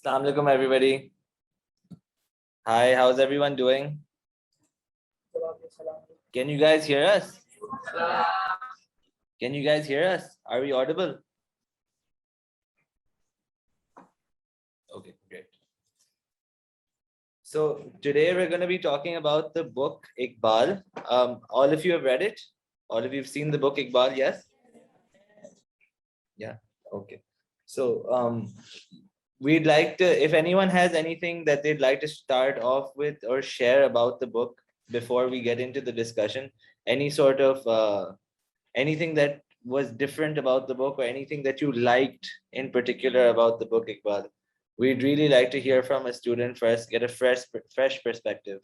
Assalamu alaikum, everybody. Hi, how's everyone doing? Can you guys hear us? Can you guys hear us? Are we audible? Okay, great. So today we're going to be talking about the book Iqbal. All of you have read it? All of you have seen the book Iqbal, yes? Yeah, okay. So we'd like to, if anyone has anything that they'd like to start off with or share about the book before we get into the discussion, any sort of anything that was different about the book or anything that you liked in particular about the book Iqbal, we'd really like to hear from a student first, get a fresh perspective.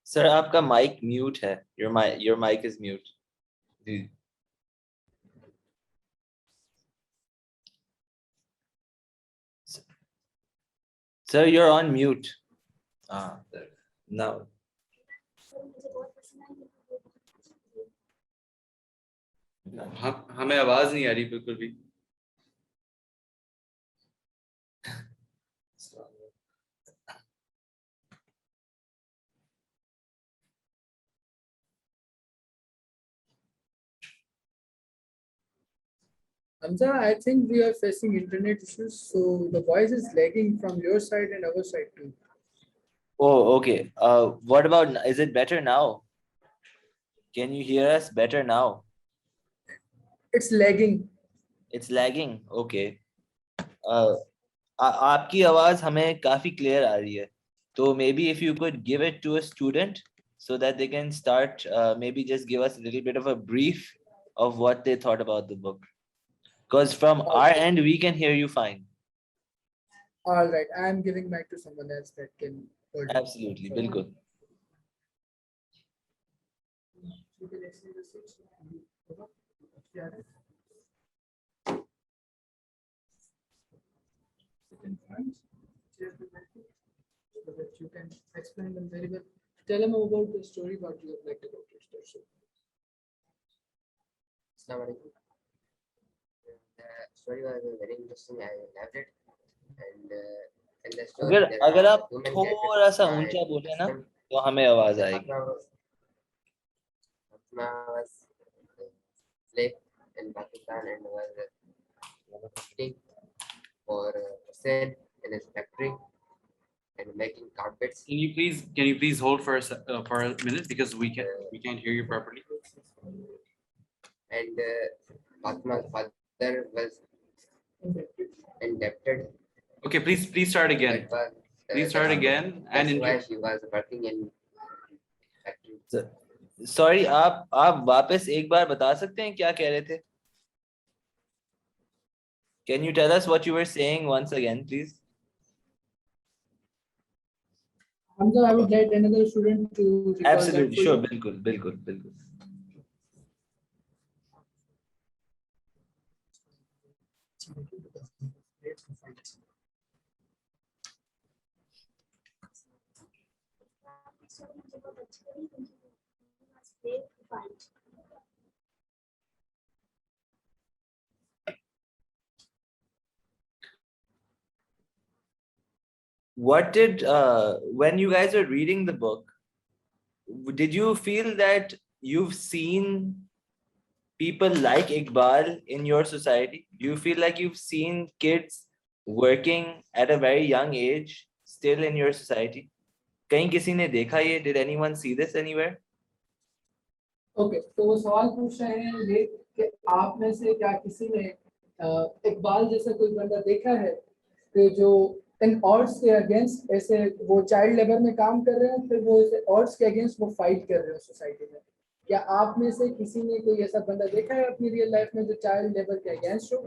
Sir, आपका mic mute है. Your mic is mute. Ji. Sir, you're on mute. Now. हमें आवाज नहीं आ रही बिल्कुल भी. Hamza, I think we are facing internet issues, so the voice is lagging from your side and our side too. Oh, okay. What about, is it better now? Can you hear us better now? It's lagging. It's lagging. Okay. आपकी आवाज हमें काफी clear आ रही है. So maybe if you could give it to a student so that they can start, maybe just give us a little bit of a brief of what they thought about the book. Because from our end, we can hear you fine. All right, I am giving mic to someone else that can hold it. Absolutely, bilkul. So that you can explain them very well. Tell them about the story, what you have liked about it. Assalamu alaikum. The story was very interesting. I loved it. And in the story, अगर आप थोड़ा सा ऊंचा बोले ना तो हमें आवाज आएगी. Fatma was slave in Pakistan and was working for Hussein in his factory and making carpets. Can you please hold for a minute because we can't hear you properly. And Fatma's father was indebted. Okay, please start again. Please start again. That's why she was working in factory. Sorry, आप वापस एक बार बता सकते हैं क्या कह रहे थे? Can you tell us what you were saying once again, please? Hamza, I would like another student to recall. Absolutely, sure, bilkul. What did when you guys are reading the book, did you feel that you've seen people like Iqbal in your society? Do you feel like you've seen kids working at a very young age still in your society? कहीं किसी ने देखा ये? Did anyone see this anywhere? Okay, तो वो सवाल पूछ रहे हैं ये कि आप में से क्या किसी ने इकबाल जैसा कोई बंदा देखा है कि जो इन ऑर्ड्स के अगेंस्ट ऐसे वो चाइल्ड लेबर में काम कर रहे हैं, फिर वो ऐसे ऑर्ड्स के अगेंस्ट वो फाइट कर रहे हैं सोसाइटी में? क्या आप में से किसी ने कोई ऐसा बंदा देखा है अपनी रियल लाइफ में जो चाइल्ड लेबर के अगेंस्ट हो?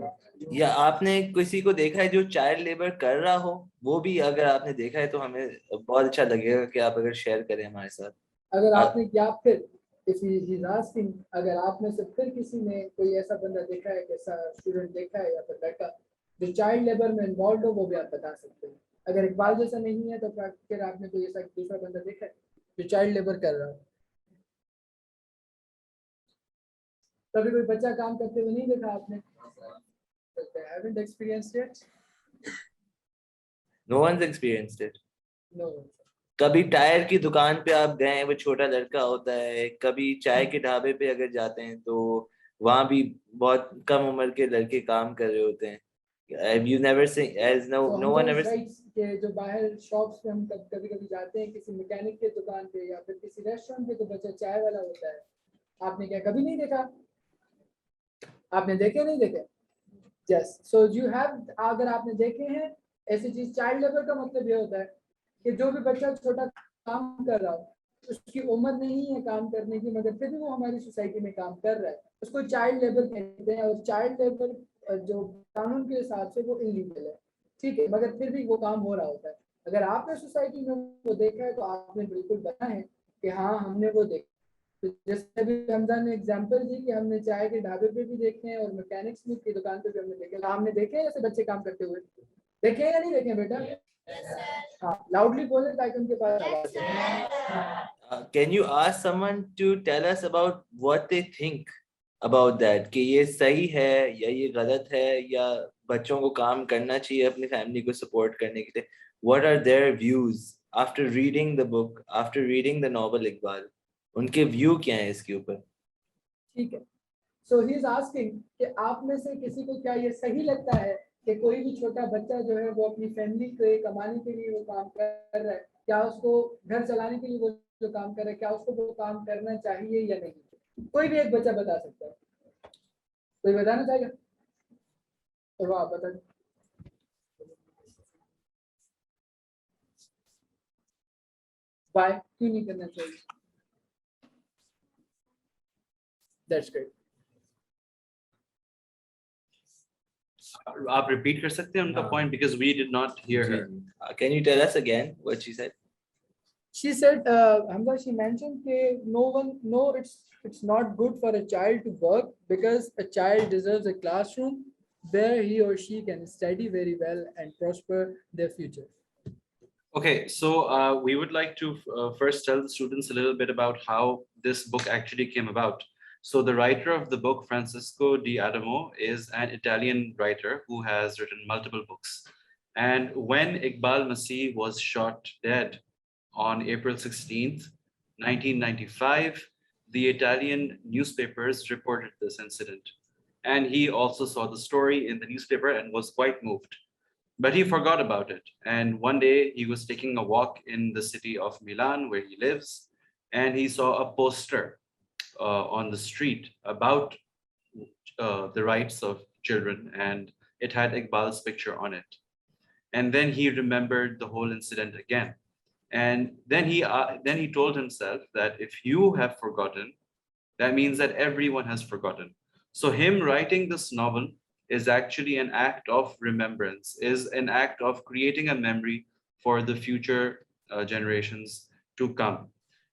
या आपने किसी को देखा है जो चाइल्ड लेबर कर रहा हो? वो भी अगर आपने देखा है तो हमें बहुत अच्छा लगेगा कि आप अगर शेयर करें हमारे साथ. अगर आपने या फिर if he is asking, अगर आप में से फिर किसी ने कोई ऐसा बंदा देखा है, कैसा स्टूडेंट देखा है या फिर लड़का जो चाइल्ड लेबर में इन्वॉल्व हो, वो भी आप बता सकते हैं. अगर इकबाल जैसा नहीं है तो फिर आपने कोई ऐसा दूसरा बंदा देखा है जो चाइल्ड लेबर कर रहा है? कभी कोई बच्चा काम करते हुए नहीं देखा आपने? They haven't experienced it? No one's experienced it. No. कभी टायर की दुकान पे आप गए, वो छोटा लड़का होता है, कभी चाय के ढाबे पे अगर जाते हैं तो वहां भी बहुत कम उम्र के लड़के काम कर रहे होते हैं. You never seen, as no So no one ever. Rights के जो बाहर शॉप्स पे हम कभी कभी जाते हैं किसी मैकेनिक के दुकान पे या फिर किसी रेस्टोरेंट पे, तो बच्चा चाय वाला होता है. आपने क्या कभी नहीं देखा? आपने देखे नहीं देखे? यस. सो यू हैव, अगर आपने देखे हैं ऐसी चीज, चाइल्ड लेबर का मतलब ये होता है कि जो भी बच्चा छोटा काम कर रहा हो, उसकी उम्र नहीं है काम करने की, मगर फिर भी वो हमारी सोसाइटी में काम कर रहा है, उसको चाइल्ड लेबर कहते हैं. और चाइल्ड लेबर जो कानून के हिसाब से वो इलीगल है, ठीक है, मगर फिर भी वो काम हो रहा होता है. अगर आपने सोसाइटी में वो देखा है तो आपने बिल्कुल बताया है कि हाँ हमने वो देखा. तो जैसे अभी हमजा ने एग्जांपल दी कि हमने चाय के ढाबे पे भी देखे हैं और मैकेनिक्स की दुकान पे भी हमने देखे. हमने देखे हैं ऐसे बच्चे काम करते हुए? देखे हैं या नहीं देखे हैं बेटा? हाँ, लाउडली बोले ताकि उनके पास आवाज जाए. Can you ask someone to tell us about what they think about that, कि ये सही है या ये गलत है, या बच्चों को काम करना चाहिए अपनी फैमिली को सपोर्ट करने के लिए? What are their views after reading the book, after reading the novel Iqbal? उनके व्यू क्या है इसके ऊपर? ठीक है. सो ही इज आस्किंग कि आप में से किसी को क्या ये सही लगता है कि कोई भी छोटा बच्चा जो है वो अपनी फैमिली के कमाने के लिए वो काम कर रहा है, क्या उसको घर चलाने के लिए वो जो काम कर रहा है, क्या उसको वो काम करना चाहिए या नहीं? कोई भी एक बच्चा बता सकता है. कोई बताना चाहेगा? तो वाह, बता. वाई, क्यों नहीं करना चाहिए? That's great. आप रिपीट कर सकते हैं उनका हाँ. Point, because we did not hear her. Can you tell us again what she said? She said, Hamza, she mentioned that it's not good for a child to work because a child deserves a classroom where he or she can study very well and prosper their future. Okay, so we would like to first tell the students a little bit about how this book actually came about. So the writer of the book, Francisco Di Adamo, is an Italian writer who has written multiple books. And when Iqbal Masih was shot dead on April 16th, 1995, the Italian newspapers reported this incident. And he also saw the story in the newspaper and was quite moved. But he forgot about it. And one day he was taking a walk in the city of Milan, where he lives, and he saw a poster on the street about the rights of children, and it had Iqbal's picture on it. And then he remembered the whole incident again. And then he told himself that if you have forgotten, that means that everyone has forgotten. So him writing this novel is actually an act of remembrance, is an act of creating a memory for the future generations to come.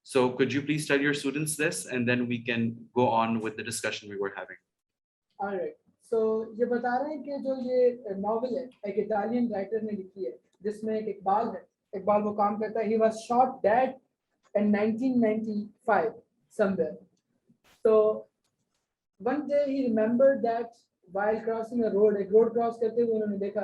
So could you please tell your students this, and then we can go on with the discussion we were having. All right. So ये बता रहे हैं कि जो ये novel है एक Italian writer ने लिखी है जिसमें एक इकबाल है. इकबाल वो काम करता है. He was shot dead in 1995 somewhere. So one day he remembered that while crossing a road, एक रोड क्रॉस करते हुए उन्होंने देखा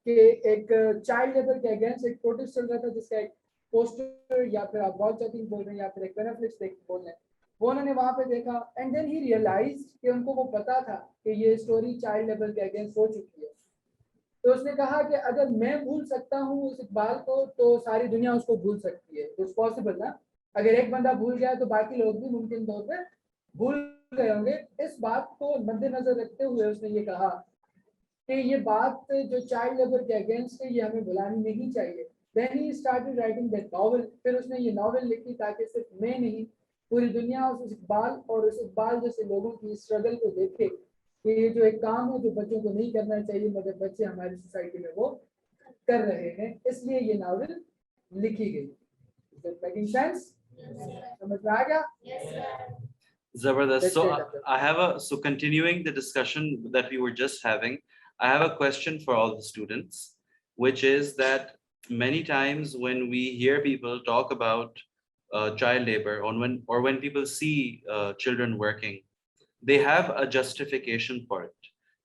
कि एक चाइल्ड लेबर के अगेंस्ट एक प्रोटेस्ट चल रहा था जिसका एक पोस्टर या फिर आप वॉल चेकिंग बोल रहे हैं या फिर एक पेनाफ्लेक्स बोल रहे हैं, वो उन्होंने वहां पे देखा. एंड देन ही रियलाइज कि उनको वो पता था कि ये स्टोरी चाइल्ड लेबर के अगेंस्ट हो चुकी है. तो उसने कहा कि अगर मैं भूल सकता हूँ उस इकबाल को तो सारी दुनिया उसको भूल सकती है. इट्स पॉसिबल ना. अगर एक बंदा भूल गया तो बाकी लोग भी मुमकिन तौर पे भूल गए होंगे. इस बात को मद्देनजर रखते हुए उसने ये कहा कि ये बात जो चाइल्ड लेबर के अगेंस्ट है ये हमें भुलानी नहीं चाहिए. Then he started writing that novel. फिर उसने ये नॉवेल लिखी ताकि सिर्फ मैं नहीं पूरी दुनिया उस इकबाल और उस इकबाल जैसे लोगों की स्ट्रगल को देखे कि ये जो एक काम है जो बच्चों को नहीं करना चाहिए मगर बच्चे हमारी सोसाइटी में वो कर रहे हैं, इसलिए ये नॉवेल लिखी गई. Is it making sense? समझ में आ गया? Zabardast. So continuing the discussion that we were just having, I have a question for all the students, which is that many times when we hear people talk about child labor, or when people see children working, they have a justification for it.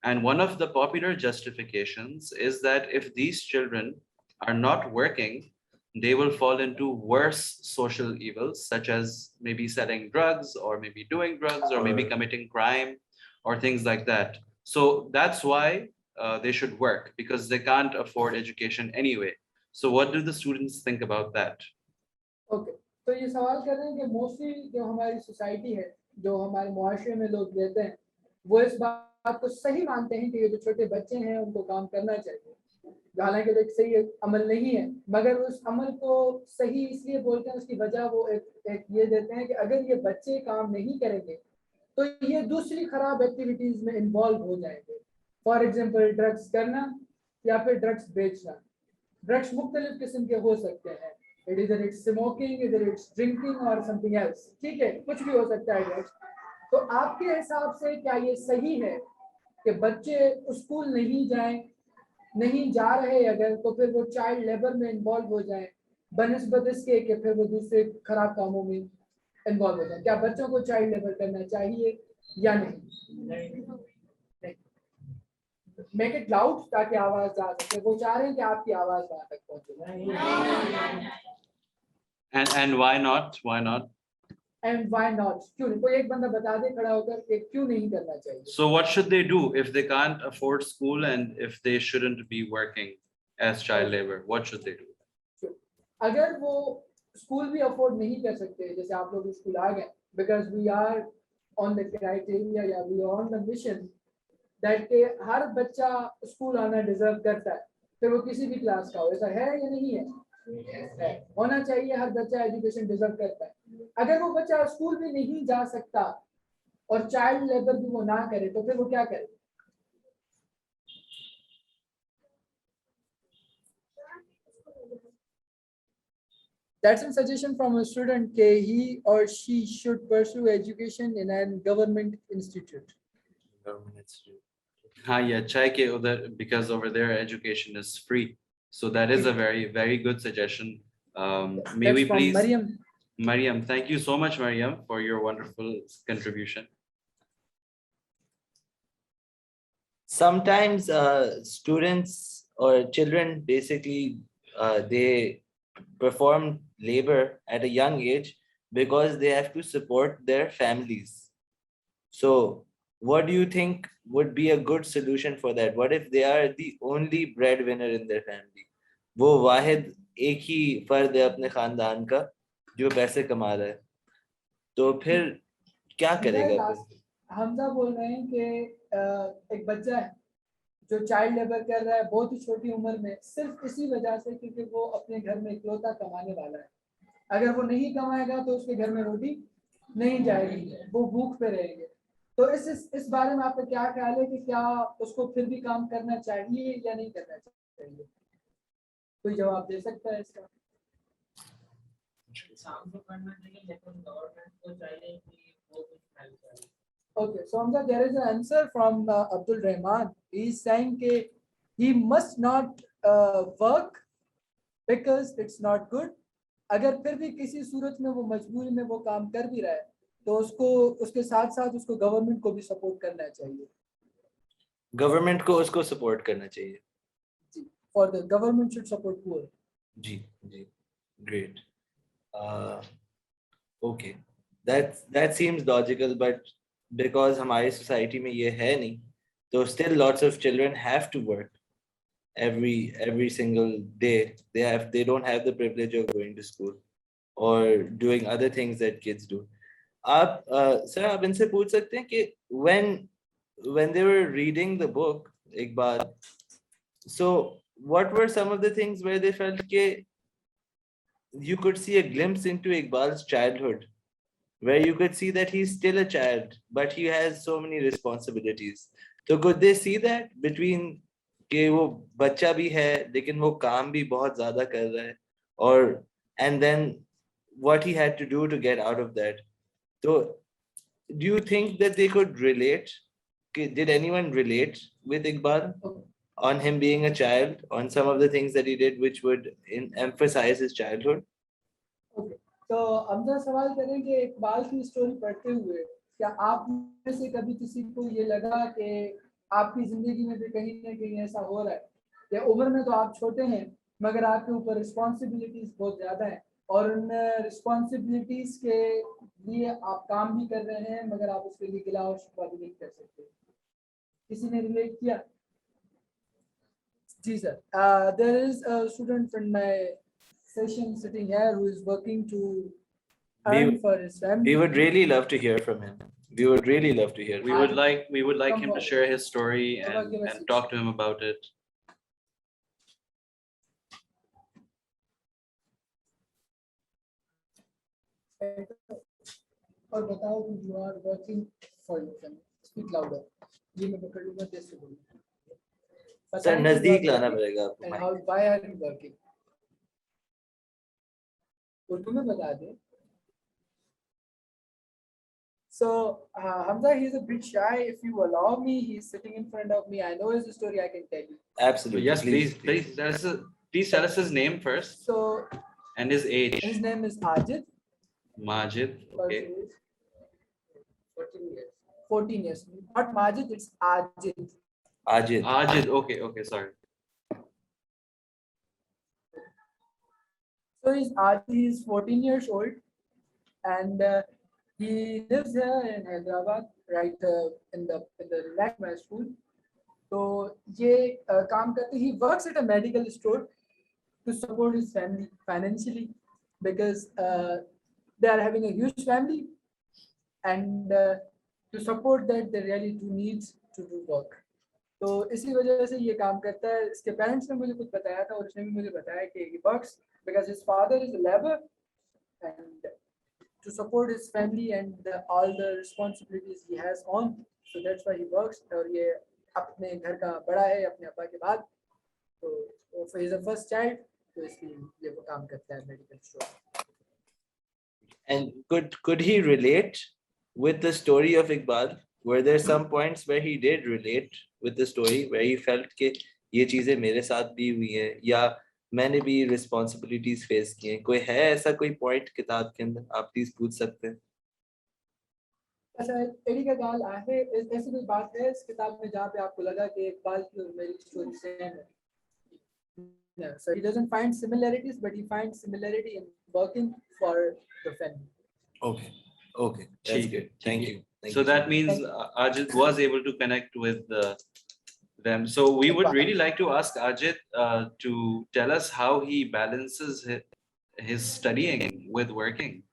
And one of the popular justifications is that if these children are not working, they will fall into worse social evils, such as maybe selling drugs, or maybe doing drugs, or maybe committing crime, or things like that. So that's why they should work, because they can't afford education anyway. So what do the students think about that? Okay, तो ये सवाल कर रहे हैं कि mostly जो हमारी society है, जो हमारे मुआशरे में लोग रहते हैं, वो इस बात को सही मानते हैं कि ये जो छोटे बच्चे हैं उनको काम करना चाहिए, हालांकि वो एक सही अमल नहीं है, मगर उस अमल को सही इसलिए बोलते हैं, उसकी वजह वो एक ये देते हैं कि अगर ये बच्चे काम नहीं करेंगे तो ये दूसरी खराब एक्टिविटीज में इन्वॉल्व हो जाएंगे। फॉर एग्जाम्पल ड्रग्स करना या फिर ड्रग्स बेचना। ड्रग्स मुख्तलिफ किस्म के हो सकते हैं, इधर इट्स स्मोकिंग, इधर इट्स ड्रिंकिंग और समथिंग एल्स, ठीक है, कुछ भी हो सकता है ड्रग्स। तो आपके हिसाब से क्या ये सही है कि बच्चे स्कूल नहीं जाएं, नहीं जा रहे अगर, तो फिर वो चाइल्ड लेबर में इन्वॉल्व हो जाएं बनिस्बत इसके कि फिर वो दूसरे खराब कामों में इन्वॉल्व हो जाए? क्या बच्चों को चाइल्ड लेबर करना चाहिए या नहीं? मेक इट लाउड ताकि आवाज जा सके, वो चाह रहे हैं कि आपकी आवाज वहां तक पहुंचे। And why not? Why not? And why not, क्यों नहीं? कोई एक बंदा बता दे खड़ा होकर कि क्यों नहीं करना चाहिए। So what should they do if they can't afford school and if they shouldn't be working as child labor? What should they do? अगर वो स्कूल भी अफोर्ड नहीं कर सकते, जैसे आप लोग स्कूल आ गए because we are on the criteria या we are on the mission that के हर बच्चा स्कूल आना डिजर्व करता है, फिर वो किसी भी क्लास का हो, ऐसा है या नहीं है? है, होना चाहिए, हर बच्चा एजुकेशन डिजर्व करता है। अगर वो बच्चा स्कूल भी नहीं जा सकता और चाइल्ड लेबर भी वो ना करे तो फिर वो क्या करे? That's a suggestion from a student that he or she should pursue education in a government institute. हाँ, ये अच्छा है कि उधर, because over there education is free. So that is a very, very good suggestion. May That's we from please, Mariam. Mariam, thank you so much, Mariam, for your wonderful contribution. Sometimes students or children basically they perform labor at a young age because they have to support their families. So what do you think would be a good solution for that? What if they are the only breadwinner in their family? वो वाहिद एक ही फर्द है अपने खानदान का जो पैसे कमा रहा है, तो फिर क्या करेगा? हमजा बोल रहे हैं कि एक बच्चा है जो चाइल्ड लेबर कर रहा है बहुत ही छोटी उम्र में, सिर्फ इसी वजह से क्योंकि वो अपने घर में इकलौता कमाने वाला है। अगर वो नहीं कमाएगा तो उसके घर में रोटी नहीं जाएगी, वो भूख पे रहेंगे। तो इस बारे में आपका क्या ख्याल है कि क्या उसको फिर भी काम करना चाहिए या नहीं करना चाहिए? कोई जवाब दे सकता है इसका? Okay, so Hamza, there is an answer from Abdul Rahman. He is saying that he must not work because it's not good. अगर फिर भी किसी सूरत में वो मजबूरी में वो काम कर भी रहा है तो उसको उसके साथ साथ उसको गवर्नमेंट को भी सपोर्ट करना चाहिए। गवर्नमेंट को उसको सपोर्ट करना चाहिए। For the government should support poor. Ji ji, great. Okay, that seems logical, but because हमारी society में ये है नहीं, तो still lots of children have to work every single day. They don't have the privilege of going to school or doing other things that kids do. आप sir आप इनसे पूछ सकते हैं कि when they were reading the book Iqbal, so what were some of the things where they felt कि you could see a glimpse into Iqbal's childhood, where you could see that he's still a child, but he has so many responsibilities. So could they see that between कि वो बच्चा भी है लेकिन वो काम भी बहुत ज़्यादा कर रहा है, और and then what he had to do to get out of that? So do you think that they could relate? Did anyone relate with Iqbal? on him being a child, on some of the things that he did, which would emphasize his childhood? Okay, तो हम जरा सवाल करें कि इकबाल की story पढ़ते हुए क्या आप में से कभी किसी को ये लगा कि आपकी जिंदगी में भी कहीं ना कहीं ऐसा हो रहा है कि उम्र में तो आप छोटे हैं मगर आपके ऊपर रिस्पॉन्सिबिलिटीज बहुत ज्यादा है और उन रिस्पॉन्सिबिलिटीज के लिए आप काम भी कर रहे हैं मगर आप उसके लिए गिला और शिकवा भी नहीं कर सकते? किसी ने रिलेट किया? जी sir, there is a student from my session sitting here who is working to earn for his family. We would really love to hear from him. We would really love to hear. We would like Come him to forward. share his story Baba, give us and his- talk to him about it. और बताओ कि you are working for your family. Speak louder. ये मैं पकड़ लूँगा जैसे बोलूँ. Sir बताएं कि नजदीक you are लाना working पड़ेगा आपको and mic. how why are you working? Urdu में बता दें. So Hamza, he's a bit shy. If you allow me, he's sitting in front of me. I know his story. I can tell you. Absolutely. Yes, please tell us his name first So and his age. his name is Ajit. Majid. Okay. 14 years. 14 years. Not Majid, it's Ajit. Ajit. Ajit. Okay. Sorry. So he's 14 years old and he lives here in Hyderabad, right in the next my school. So ये काम करते, he works at a medical store to support his family financially because they are having a huge family and to support that they really do needs to do work. तो इसी वजह से ये काम करता है. इसके पेरेंट्स ने मुझे कुछ बताया था और उसने भी मुझे बताया कि he works because his father is a laborer and to support his family and all the responsibilities he has on, so that's why he works. और ये अपने घर का बड़ा है अपने अब्बा के बाद, तो he is the first child, तो इसलिए ये वो काम करता है medical store. And could he relate with the story of Iqbal? Were there some points where he did relate with the story, where he felt कि ये चीजें मेरे साथ भी हुई हैं या मैंने भी responsibilities face की हैं? कोई है ऐसा कोई point किताब के अंदर? आप प्लीज पूछ सकते हैं. अच्छा, एडी का गाल आहे ऐसी कोई बात है इस किताब में जहाँ पे आपको लगा कि इकबाल की और मेरी स्टोरी सेम है? No, so he doesn't find similarities, but he finds similarity in working for the family. Okay. That's good. Thank you. So that means Ajit was able to connect with them. So we would really like to ask Ajit to tell us how he balances his studying with working.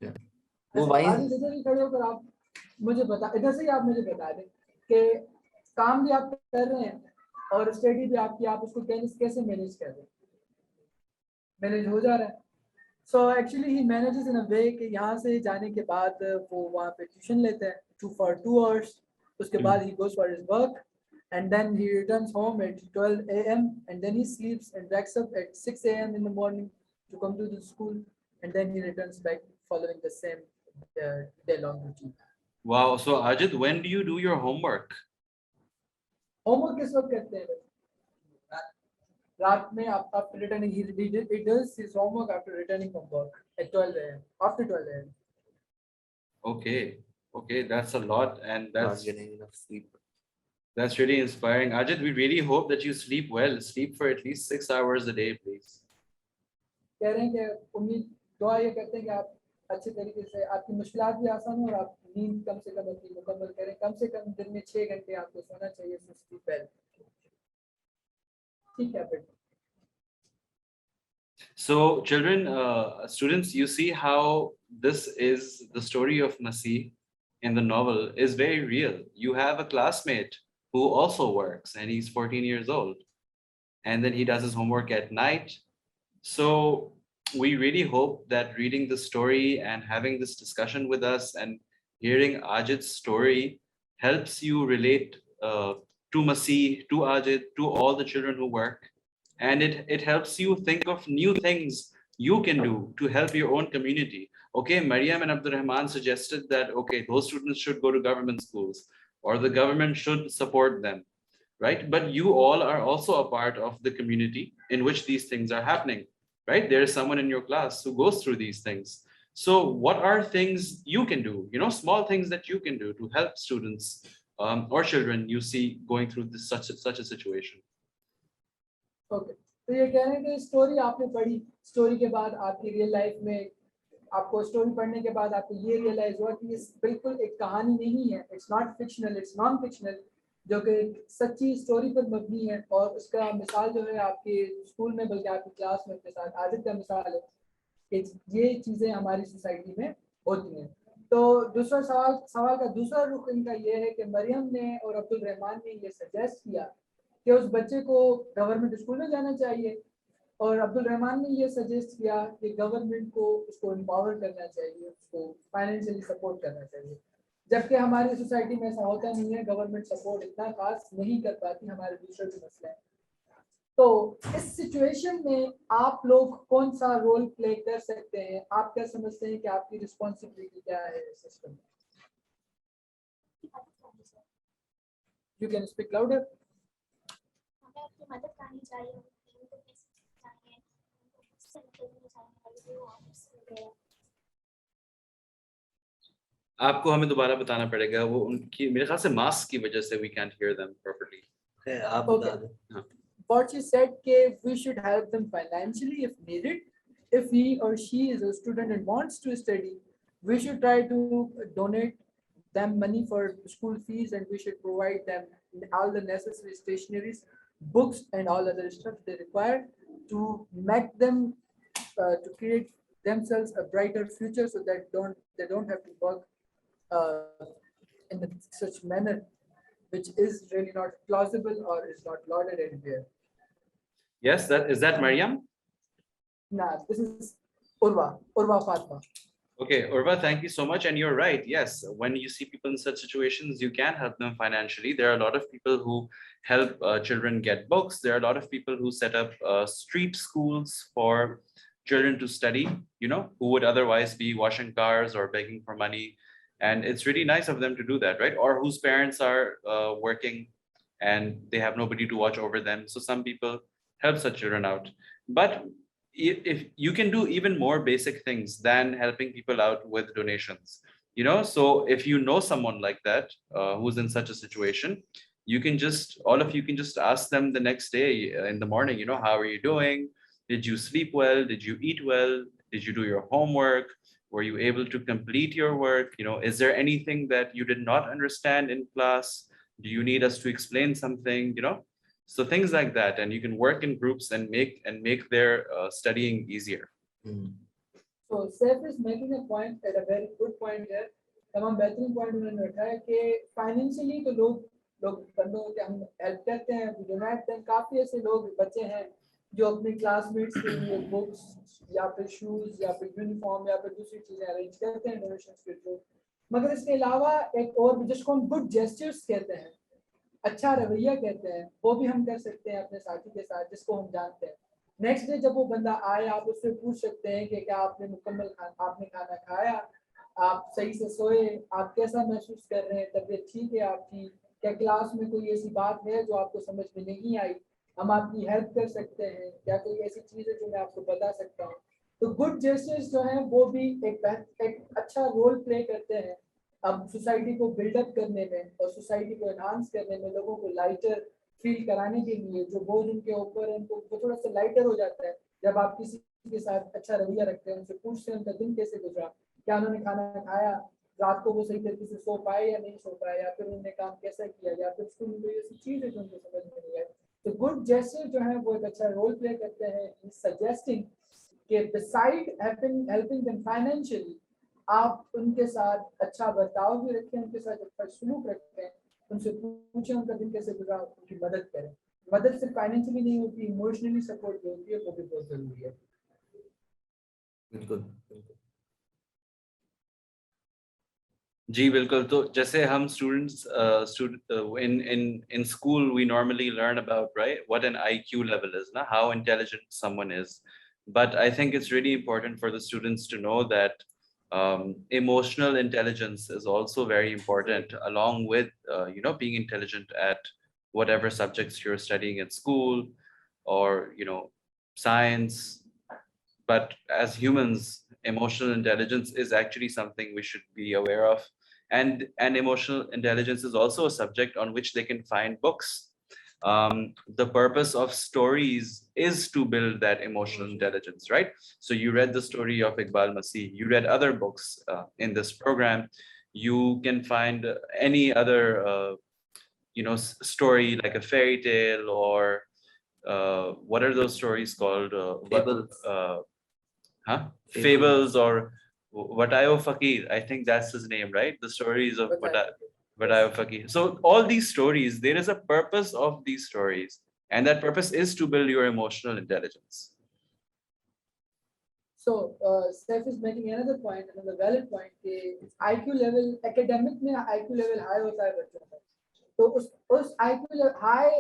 वो अच्छा, वहीं आज इधर ही खड़े होकर आप मुझे बता, इधर से ही आप मुझे बता दें कि काम भी आप कर रहे हैं और स्टडी भी आपकी, आप उसको कैसे मैनेज कर रहे हैं? मैनेज हो जा रहा है? So actually he manages in a way कि यहाँ से जाने के बाद वो वहाँ पे ट्यूशन लेते हैं for 2 hours. उसके बाद he goes for his work and then he returns home at 12 a.m. and then he sleeps and wakes up at 6 a.m. in the morning to come to the school and then he returns back following the same day-long routine. Wow. So Ajit, when do you do your homework? Homework किस वक्त करते हैं? रात में after returning, he does his homework after returning from work at 12 a.m. after 12 a.m. Okay, that's a lot, and not getting enough sleep. that's really inspiring. Ajit, we really hope that you sleep well. Sleep for at least 6 hours a day, please. कह रहे हैं कि उम्मीद दुआ ये करते हैं कि आप अच्छे तरीके से आपकी मुश्किलात भी आसान हो और आप नींद कम से कम अपनी मुकम्मल करें. कम से कम दिन में 6 घंटे आपको सोना चाहिए. So sleep well. ठीक है बेटा. So children, students, you see how this is the story of Masih in the novel is very real. You have a classmate who also works and he's 14 years old and then he does his homework at night. So we really hope that reading the story and having this discussion with us and hearing Ajit's story helps you relate to Masih, to Ajit, to all the children who work. And it helps you think of new things you can do to help your own community. Okay, Mariam and Abdurrahman suggested that, okay, those students should go to government schools or the government should support them. right? But you all are also a part of the community in which these things are happening, right? There is someone in your class who goes through these things. So what are things you can do, small things that you can do to help students or children you see going through such a situation? Okay, तो ये कह रहे हैं कि story आपने पढ़ी, story के बाद आपकी रियल लाइफ में आपको स्टोरी पढ़ने के बाद आपको ये रियलाइज हुआ कि ये बिल्कुल एक कहानी नहीं है, it's not fictional, it's non fictional, जो कि सच्ची स्टोरी पर मबनी है। और उसका मिसाल जो है आपके स्कूल में बल्कि आपकी क्लास में के साथ आदित्य का मिसाल है कि ये चीज़ें हमारी सोसाइटी में होती हैं। तो दूसरा सवाल का दूसरा रुख इनका ये है कि मरियम ने और अब्दुल रहमान ने ये सजेस्ट किया कि उस बच्चे को गवर्नमेंट स्कूल में जाना चाहिए, और अब्दुल रहमान ने ये सजेस्ट किया कि गवर्नमेंट को उसको एम्पावर करना चाहिए, उसको फाइनेंशियली सपोर्ट करना चाहिए। जबकि हमारी सोसाइटी में ऐसा होता नहीं है, गवर्नमेंट सपोर्ट इतना खास नहीं कर पाती, हमारे दूसरे भी मसले हैं। तो इस सिचुएशन में आप लोग कौन सा रोल प्ले कर सकते हैं? आप क्या समझते हैं कि आपकी रिस्पॉन्सिबिलिटी क्या है सिस्टम में? You can speak louder. हमें अपनी मदद करनी चाहिए, उनको पैसे चाहिए, उनको उससे निकलनी चाहिए, वो ऑफिस वगैरह। आपको हमें दोबारा बताना पड़ेगा, वो उनकी मेरे ख्याल से मास्क की वजह से we can't hear them properly. आप बता दें। What she said we should help them financially if needed. If he or she is a student and wants to study, we should try to donate them money for school fees, and we should provide them all the necessary stationeries, books, and all other stuff they require to make them to create themselves a brighter future, so that they don't have to work in such manner which is really not plausible or is not lauded anywhere. Yes, that Mariam? Nah, this is Urva Fatma. Okay, Urva, thank you so much. And you're right. Yes, when you see people in such situations, you can help them financially. There are a lot of people who help children get books. There are a lot of people who set up street schools for children to study, who would otherwise be washing cars or begging for money. And it's really nice of them to do that, right? Or whose parents are working and they have nobody to watch over them. So some people help such children out. But if you can do even more basic things than helping people out with donations, so if you know someone like that who's in such a situation, all of you can just ask them the next day in the morning, how are you doing? Did you sleep well? Did you eat well? Did you do your homework? Were you able to complete your work? Is there anything that you did not understand in class? Do you need us to explain something? So things like that, and you can work in groups and make their studying easier. So Saif is making a point at a very good point here. तमाम बेहतरीन point उन्होंने रखा है कि financially तो लोग बंदों के हम हेल्प करते हैं, डोनेट दें। काफ़ी ऐसे लोग बच्चे हैं जो अपने क्लासमेट्स के लिए बुक्स या फिर शूज़ या फिर यूनिफॉर्म या फिर दूसरी चीज़ें अरेंज करते हैं डोनेशंस के थ्रू। मगर इसके अलावा एक और जिसको हम गुड जेस्चर्स कहते हैं, अच्छा रवैया कहते हैं, वो भी हम कर सकते हैं अपने साथी के साथ जिसको हम जानते हैं। नेक्स्ट डे जब वो बंदा आए, आप उससे पूछ सकते हैं कि क्या आपने आपने खाना खाया, आप सही से सोए, आप कैसा महसूस कर रहे हैं, तबीयत ठीक है आपकी, क्या क्लास में कोई ऐसी बात है जो आपको समझ में नहीं आई, हम आपकी हेल्प कर सकते हैं, क्या कोई ऐसी चीज़ है जो मैं आपको बता सकता हूँ। तो गुड जेस्चर्स जो हैं वो भी एक अच्छा रोल प्ले करते हैं अब सोसाइटी को बिल्डअप करने में और सोसाइटी को एनहांस करने में, लोगों को लाइटर फील कराने के लिए। जो बोझ उनके ऊपर है उनको वो थोड़ा सा लाइटर हो जाता है जब आप किसी के साथ अच्छा रवैया रखते हैं, उनसे पूछते हैं उनका दिन कैसे गुजरा, क्या उन्होंने खाना खाया, रात को वो सही तरीके से सो पाए या नहीं सो पाए, या फिर उन्होंने काम कैसा किया, या फिर स्कूल में कोई ऐसी चीज़ है जो उनको समझ में नहीं आई। तो गुड जेस्चर जो है वो एक अच्छा रोल प्ले करते हैं इन सजेस्टिंग कि बिसाइड हेल्पिंग देम फाइनेंशियली, आप उनके साथ अच्छा बर्ताव भी रखें, उनके साथ अच्छा सलूक रखें, उनसे पूछें उनका दिन कैसे गुजरा, उनकी मदद करें। मदद सिर्फ फाइनेंशियली नहीं होती, इमोशनली सपोर्ट भी होती है, वो भी बहुत जरूरी है। बिल्कुल जी बिल्कुल। तो जैसे हम students in school we normally learn about, right, what an IQ level is, na, how intelligent someone is. But I think it's really important for the students to know that emotional intelligence is also very important along with being intelligent at whatever subjects you're studying at school, or science. But as humans, emotional intelligence is actually something we should be aware of. And emotional intelligence is also a subject on which they can find books. The purpose of stories is to build that emotional intelligence, right? So you read the story of Iqbal Masih, you read other books in this program. You can find any other story, like a fairy tale, or what are those stories called? Fables. Huh? Fables. Fables, or Watayo Fakir. I think that's his name, right? The stories of Watayo Fakir. So all these stories, there is a purpose of these stories, and that purpose is to build your emotional intelligence. So Saif is making another valid point कि IQ level academic में IQ level high होता है बच्चों का, तो उस IQ level high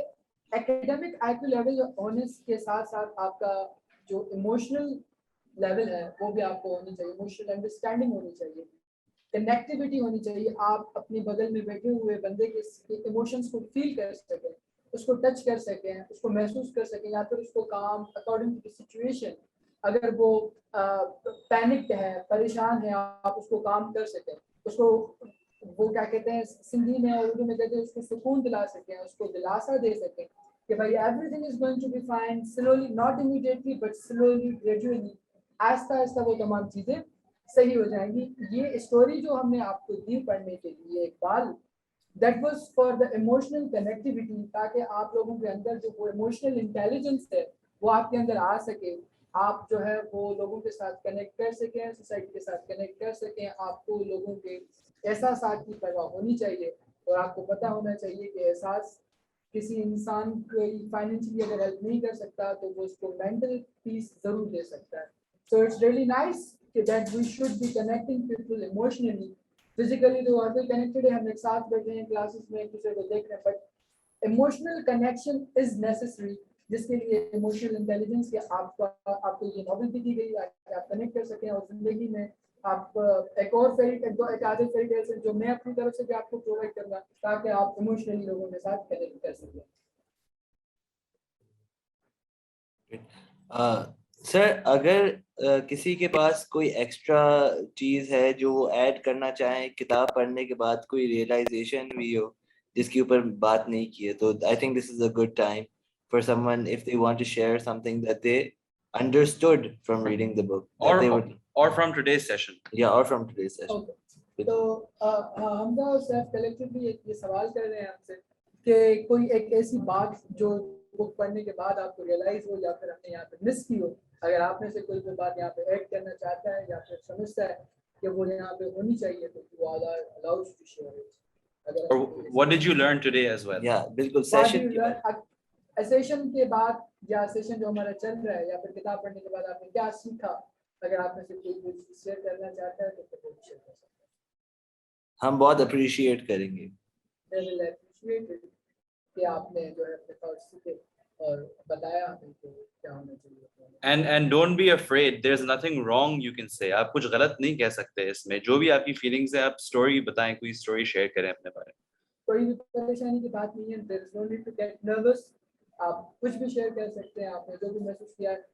academic IQ level होने के साथ साथ आपका जो emotional level है वो भी आपको होनी चाहिए, emotional understanding होनी चाहिए, connectivity होनी चाहिए, आप अपने बगल में बैठे हुए बंदे के emotions को feel कर सकें, उसको touch कर सकें, उसको महसूस कर सकें, या फिर उसको काम according to the situation, अगर वो पैनिक्ड है, परेशान है, आप उसको काम कर सकें, उसको वो क्या कहते हैं सिंधी में और उर्दू में कहते हैं उसको सुकून दिला सकें, उसको दिलासा दे सकें कि भाई everything is going to be fine, slowly, not immediately but slowly, gradually, आहिस्ता आहिस्ता वो तमाम चीज़ें सही हो जाएंगी। ये स्टोरी जो हमने आपको दी पढ़ने के लिए Iqbal, that was for the emotional connectivity, ताकि आप लोगों के अंदर जो वो इमोशनल इंटेलिजेंस है वो आपके अंदर आ सके, आप जो है वो लोगों के साथ कनेक्ट कर सकें, सोसाइटी के साथ कनेक्ट कर सकें, आपको लोगों के एहसास की परवाह होनी चाहिए, और आपको पता होना चाहिए कि एहसास किसी इंसान को फाइनेंशियली अगर हेल्प नहीं कर सकता तो वो उसको मेंटल पीस ज़रूर दे सकता है। So it's really nice that we should be connecting people emotionally, physically तो और भी कनेक्टेड है, हम एक साथ बैठे हैं क्लासेस में एक दूसरे को देख रहे हैं, but emotional connection is necessary, जिसके लिए इमोशनल इंटेलिजेंस या आपको ये नॉलेज दी गई है कि आप कनेक्ट कर सकें, और जिंदगी में आप एक आधे फेरी टेल से जो मैं अपनी तरफ से भी आपको प्रोवाइड करूँगा, ताकि आप इमोशनली लोगों के साथ कनेक्ट कर सकें। सर, अगर किसी के पास कोई एक्स्ट्रा चीज है जो वो ऐड करना चाहे किताब पढ़ने के बाद, कोई रियलाइजेशन हुई हो जिसके ऊपर बात नहीं की है, तो I think this is a good time for someone if they want to share something that they understood from reading the book, or from today's session. Yeah, or from today's session. Okay. तो हमदा और Saif collectively ये सवाल कर रहे हैं आपसे कि कोई एक ऐसी बात जो बुक पढ़ने के बाद आपको रियलाइज हो या फिर हमने यहाँ पे मिस की हो, अगर आप में से कोई भी बात यहाँ पे ऐड करना चाहता है या फिर समझता है कि वो यहाँ पे होनी चाहिए, तो वो allowed to share it. Or what did you learn today as well? Yeah, बिल्कुल सेशन सेशन के बाद या सेशन जो हमारा चल रहा है या फिर किताब पढ़ने के बाद आपने क्या सीखा, अगर आप में से कोई शेयर करना चाहता है तो शेयर कर सकते हैं। हम बहुत अप्रिशिएट करेंगे। They will appreciate it कि आपने जो है अपने थॉट्स सीखे और बताया हमें कि क्या होना चाहिए। And don't be afraid, there's nothing wrong you can say. आप कुछ गलत नहीं कह सकते इसमें, जो भी आपकी फीलिंग्स है आप स्टोरी बताएं, कोई स्टोरी शेयर करें अपने बारे में। कोई भी परेशानी की बात नहीं है, there is no need to get nervous, आप कुछ भी शेयर कर सकते हैं, आपने जो भी महसूस किया है,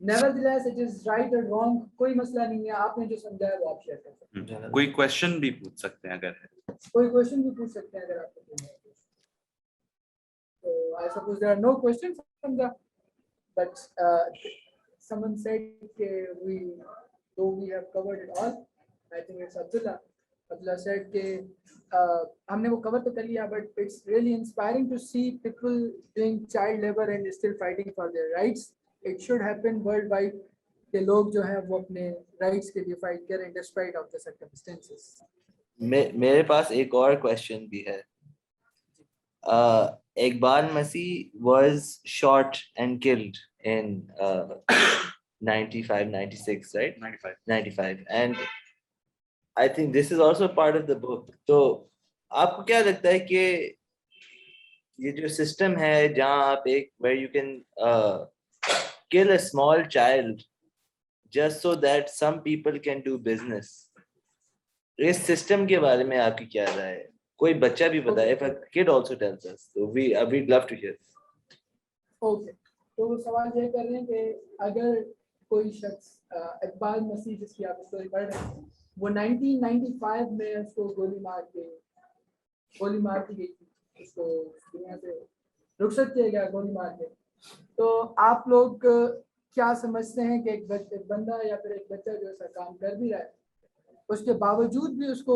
nevertheless it is right or wrong, कोई मसला नहीं है, आपने जो समझा है वो आप शेयर कर सकते हैं। कोई क्वेश्चन भी पूछ सकते हैं अगर है, कोई क्वेश्चन भी पूछ सकते हैं अगर आपको कोई है। So I suppose there are no questions from the, but someone said though we have covered it all, I think it's Abdullah said कि हमने वो कवर तो कर लिया, but it's really inspiring to see people doing child labor and still fighting for their rights. It should happen worldwide कि लोग जो हैं वो अपने rights के लिए fight करें despite of the circumstances. मेरे पास एक और क्वेश्चन भी है। Iqbal Masih was shot and killed in 95, 96, right? 95. And I think this is also part of the book. तो आपको क्या लगता है कि ये जो सिस्टम है जहाँ आप where you can kill a small child just so that some people can do business, इस सिस्टम के बारे में आपकी क्या राय है? कोई बच्चा भी बताए, if a kid also tells us, so we'd love to hear. Okay, तो वो सवाल ये कर रहे हैं कि अगर कोई शख्स इकबाल मसीह जिसकी आप स्टोरी पढ़ रहे हैं, वो 1995 में उसको गोली मार दी गई थी, उसको दुनिया से रुखसत किया गया गोली मार के। तो आप लोग क्या समझते हैं कि एक बंदा या फिर एक बच्चा जो ऐसा काम कर भी रहा है, उसके बावजूद भी उसको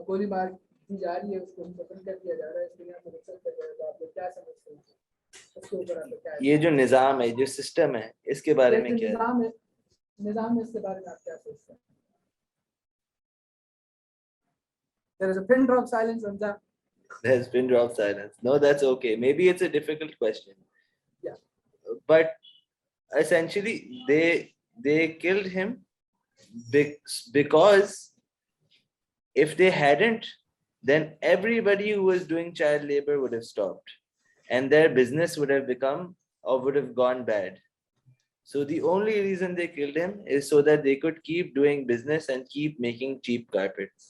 गोली मार दी जा रही है, उसको खत्म कर दिया जा रहा है, इस दुनिया में रुखसत कर दिया जा रहा है, आप लोग क्या समझते हैं उसके ऊपर? आप क्या ये जो निजाम है, जो सिस्टम है, इसके बारे में क्या है? निजाम है, इसके बारे में आप क्या सोचते हैं? There is a pin drop silence on that. There's been drop silence. No, that's okay. Maybe it's a difficult question. Yeah. But essentially, they killed him because if they hadn't, then everybody who was doing child labor would have stopped, and their business would have become or would have gone bad. So the only reason they killed him is so that they could keep doing business and keep making cheap carpets.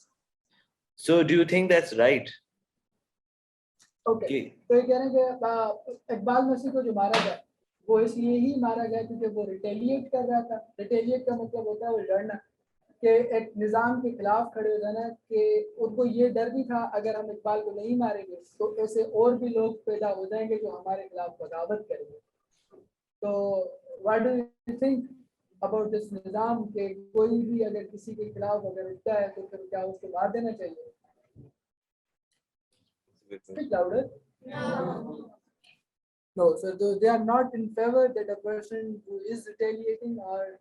So do you think that's right? Okay, तो ये कह रहे हैं कि इकबाल मसीह को जो मारा गया, वो इसलिए ही मारा गया क्योंकि वो रिटेलिएट कर रहा था। रिटेलिएट का मतलब होता है वो लड़ना, कि एक निज़ाम के खिलाफ खड़े हो जाना, कि उनको ये डर भी था अगर हम इकबाल को नहीं मारेंगे तो ऐसे और भी लोग पैदा हो जाएंगे जो हमारे खिलाफ बगावत करेंगे। तो what do you think about this निज़ाम, के कोई भी अगर किसी के खिलाफ अगर उठता है तो फिर क्या उसको मार देना चाहिए? Speak louder. No, so they are not in favor that a person who is retaliating or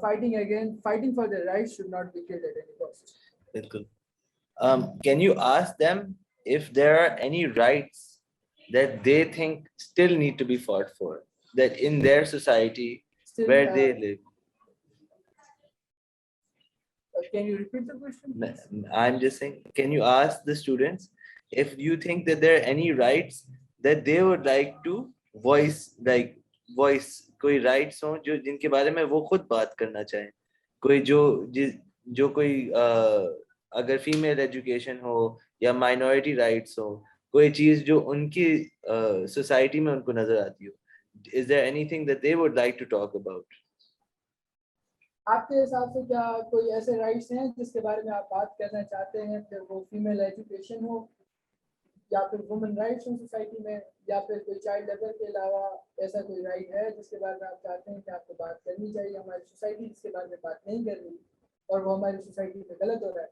fighting for their rights should not be killed at any cost. Bilkul. Can you ask them if there are any rights that they think still need to be fought for, that in their society Still, where they live? Can you repeat the question, please? I'm just saying, can you ask the students if you think that there are any rights that they would like to voice कोई rights हो जो जिनके बारे में वो खुद बात करना चाहें, कोई जो कोई अगर फीमेल एजुकेशन हो या माइनॉरिटी राइट्स हो, कोई चीज जो उनकी सोसाइटी में उनको नजर आती हो, is there anything that they would like to talk about? आपके हिसाब से क्या कोई ऐसे राइट्स हैं जिसके बारे में आप बात करना चाहते हैं, फिर वो फीमेल एजुकेशन हो या फिर वुमेन राइट्स हो सोसाइटी में, या फिर कोई चाइल्ड लेबर के अलावा ऐसा कोई राइट है जिसके बारे में आप चाहते हैं कि आपको बात करनी चाहिए, हमारी सोसाइटी जिसके बारे में बात नहीं कर रही और वो हमारी सोसाइटी में गलत हो रहा है?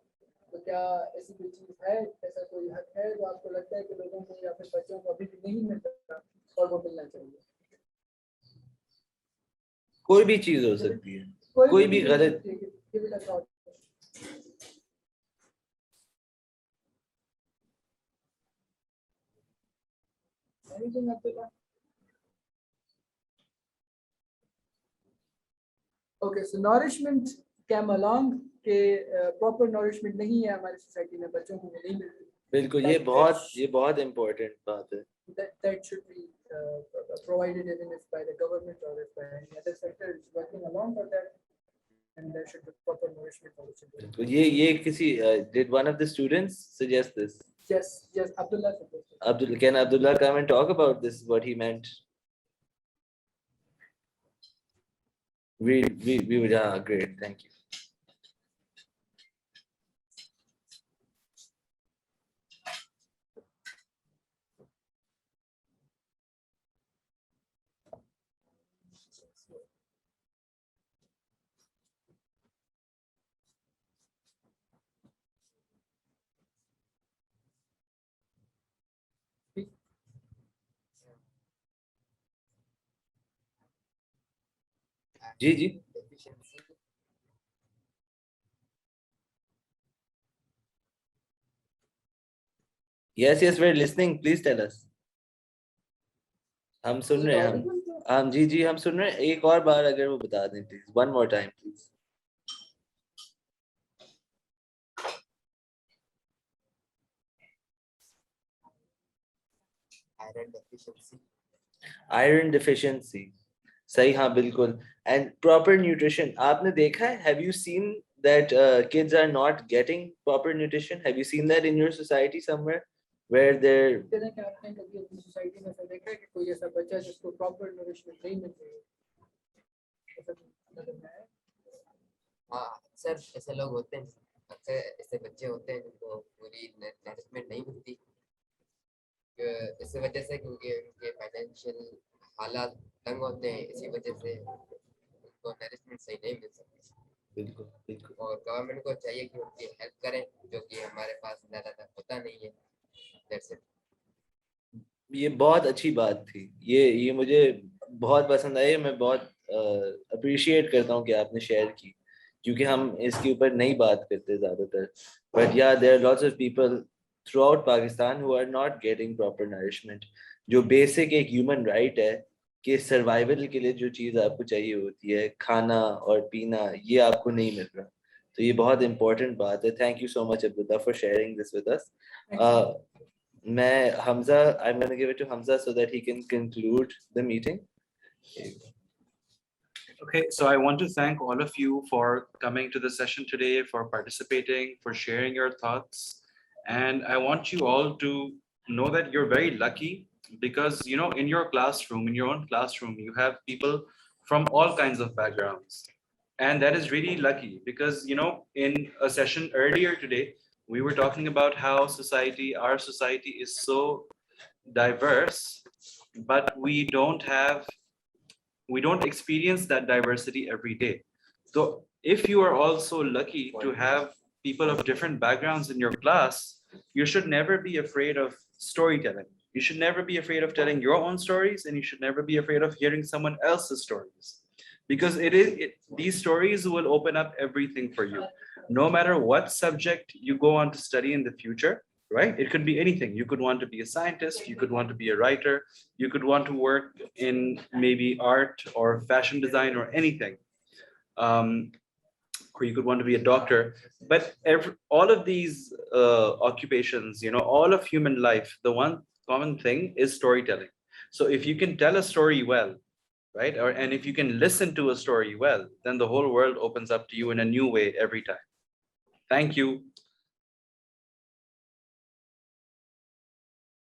तो क्या ऐसी कोई चीज़ है, ऐसा कोई हक है जो आपको लगता है कि लोगों को या फिर बच्चों को अभी भी नहीं मिल रहा और वो मिलना चाहिए? कोई भी चीज हो सकती है, कोई भी गलत। ओके, सो नॉरिशमेंट कैम अलोंग के प्रॉपर नॉरिशमेंट नहीं है हमारी सोसाइटी में, बच्चों को नहीं मिलती। बिल्कुल, ये बहुत इम्पोर्टेंट बात है। That should be provided even if by the government or if by any other sector is working along for that, and there should be proper nourishment for the children. तो ये किसी did one of the students suggest this? Yes, Abdullah suggested. Can Abdullah come and talk about this, what he meant? We would, great, thank you. Ji yes, we're listening, please tell us. हम सुन रहे हैं, हम जी हम सुन रहे हैं, एक और बार अगर वो बता दें please, one more time please. Iron deficiency, सही, हाँ बिल्कुल. And proper nutrition, आपने देखा है, have you seen that kids are not getting proper nutrition? Have you seen that in your society somewhere where they're कहते हैं कि आपने कभी अपनी सोसाइटी में ऐसा देखा है कि कोई ऐसा बच्चा है जिसको प्रॉपर नरिशमेंट नहीं मिल रही है? ऐसा नजर में आया है? हाँ, अक्सर ऐसे लोग होते हैं, अक्सर ऐसे बच्चे होते हैं जिनको पूरी नरिशमेंट नहीं मिलती, इस वजह से क्योंकि उनके फाइनेंशियल हालात तंग होते हैं, इसी वजह से उनको नरिशमेंट सही नहीं मिल सकती। बिल्कुल बिल्कुल और गवर्नमेंट को चाहिए कि उनकी हेल्प करें, जो कि हमारे पास ज़्यादातर होता नहीं है। That's it. ये बहुत अच्छी बात थी, ये मुझे बहुत पसंद आई, मैं बहुत अप्रिशिएट करता हूँ कि आपने शेयर की, क्योंकि हम इसके ऊपर नहीं बात करते ज़्यादातर। But yeah there are lots of people throughout Pakistan who are not getting proper nourishment, जो बेसिक एक ह्यूमन राइट है कि सर्वाइवल के लिए जो चीज़ आपको चाहिए होती है, खाना और पीना, ये आपको नहीं मिल रहा। तो ये बहुत इंपॉर्टेंट बात है। Thank you so much Abdullah for sharing this with us. मैं Hamza, I'm going to give it to Hamza so that he can conclude the meeting. Okay, so I want to thank all of you for coming to the session today, for participating, for sharing your thoughts. And I want you all to know that you're very lucky because, you know, in your classroom, in your own classroom, you have people from all kinds of backgrounds. And that is really lucky because, you know, in a session earlier today, we were talking about how our society is so diverse, but we don't experience that diversity every day. So if you are also lucky to have people of different backgrounds in your class, you should never be afraid of storytelling. You should never be afraid of telling your own stories, and you should never be afraid of hearing someone else's stories. Because these stories will open up everything for you. No matter what subject you go on to study in the future, right? It could be anything. You could want to be a scientist, you could want to be a writer, you could want to work in maybe art or fashion design or anything. Or you could want to be a doctor. But all of these occupations, you know, all of human life, the one common thing is storytelling. So if you can tell a story well, right? And if you can listen to a story well, then the whole world opens up to you in a new way every time. Thank you.